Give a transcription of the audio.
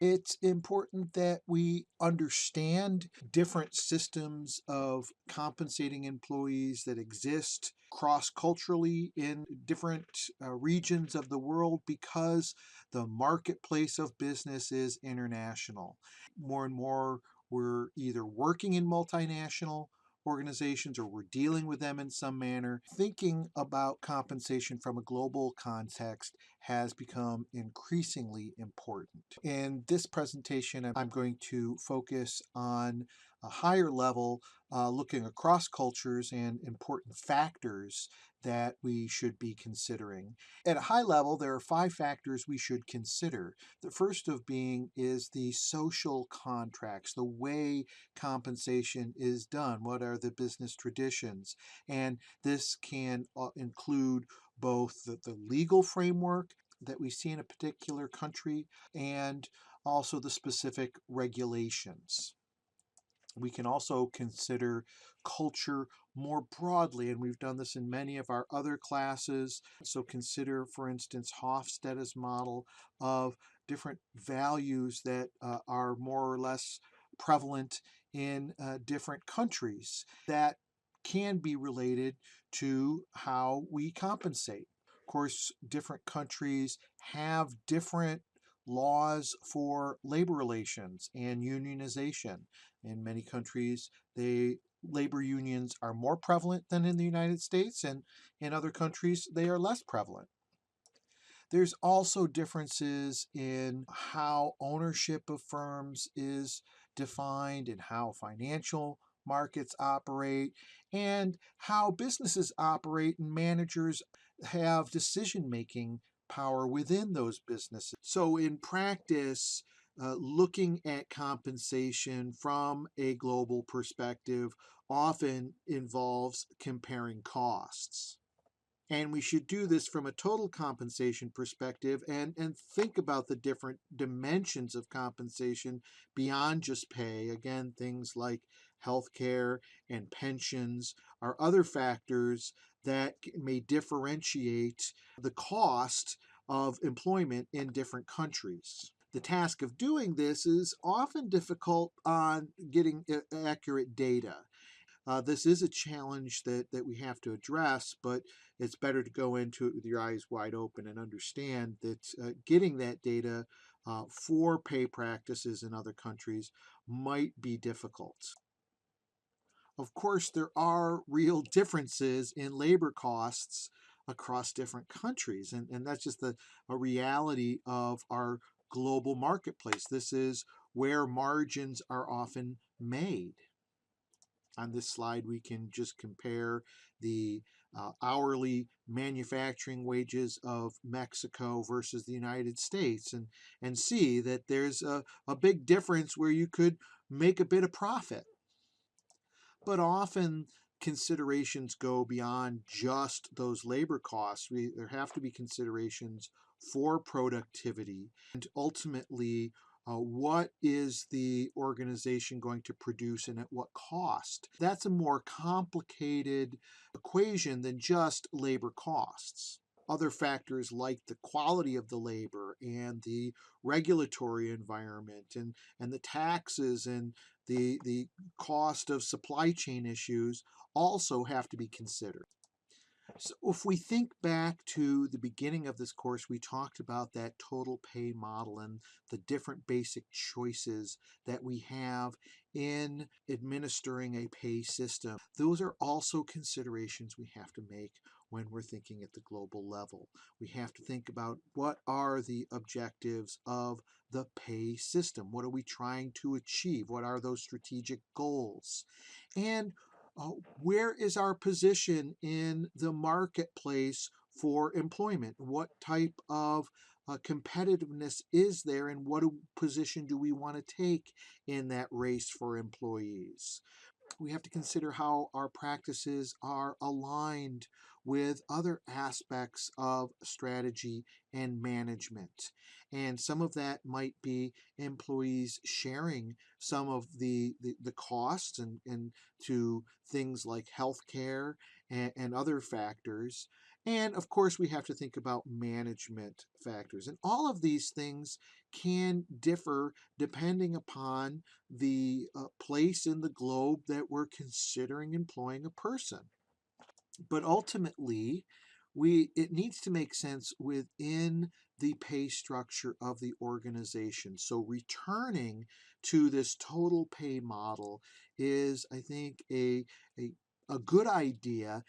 It's important that we understand different systems of compensating employees that exist cross-culturally in different regions of the world because the marketplace of business is international. More and more, we're either working in multinational organizations or we're dealing with them in some manner. Thinking about compensation from a global context has become increasingly important. In this presentation, I'm going to focus on a higher level, looking across cultures and important factors that we should be considering. At a high level, there are 5 factors we should consider. The first of being is the social contracts, the way compensation is done. What are the business traditions? And this can include both the legal framework that we see in a particular country and also the specific regulations. We can also consider culture more broadly, and we've done this in many of our other classes. So consider, for instance, Hofstede's model of different values that are more or less prevalent in different countries that can be related to how we compensate. Of course, different countries have different laws for labor relations and unionization. In many countries, labor unions are more prevalent than in the United States, and in other countries, they are less prevalent. There's also differences in how ownership of firms is defined and how financial markets operate and how businesses operate and managers have decision-making power within those businesses. So in practice, looking at compensation from a global perspective often involves comparing costs. And we should do this from a total compensation perspective and think about the different dimensions of compensation beyond just pay. Again, things like healthcare and pensions are other factors that may differentiate the cost of employment in different countries. The task of doing this is often difficult on getting accurate data. This is a challenge that we have to address, but it's better to go into it with your eyes wide open and understand that getting that data for pay practices in other countries might be difficult. Of course, there are real differences in labor costs across different countries, and that's just a reality of our global marketplace. This is where margins are often made. On this slide, we can just compare the hourly manufacturing wages of Mexico versus the United States and see that there's a big difference where you could make a bit of profit. But often considerations go beyond just those labor costs. There have to be considerations for productivity and ultimately what is the organization going to produce and at what cost? That's a more complicated equation than just labor costs. Other factors like the quality of the labor and the regulatory environment and the taxes and the cost of supply chain issues also have to be considered. So if we think back to the beginning of this course, we talked about that total pay model and the different basic choices that we have in administering a pay system. Those are also considerations we have to make when we're thinking at the global level. We have to think about what are the objectives of the pay system? What are we trying to achieve? What are those strategic goals? And where is our position in the marketplace for employment? What type of competitiveness is there, and what position do we want to take in that race for employees? We have to consider how our practices are aligned with other aspects of strategy and management. And some of that might be employees sharing some of the costs and to things like healthcare and other factors. And of course, we have to think about management factors. And all of these things can differ depending upon the place in the globe that we're considering employing a person. But ultimately, it needs to make sense within the pay structure of the organization. So returning to this total pay model is, I think, a good idea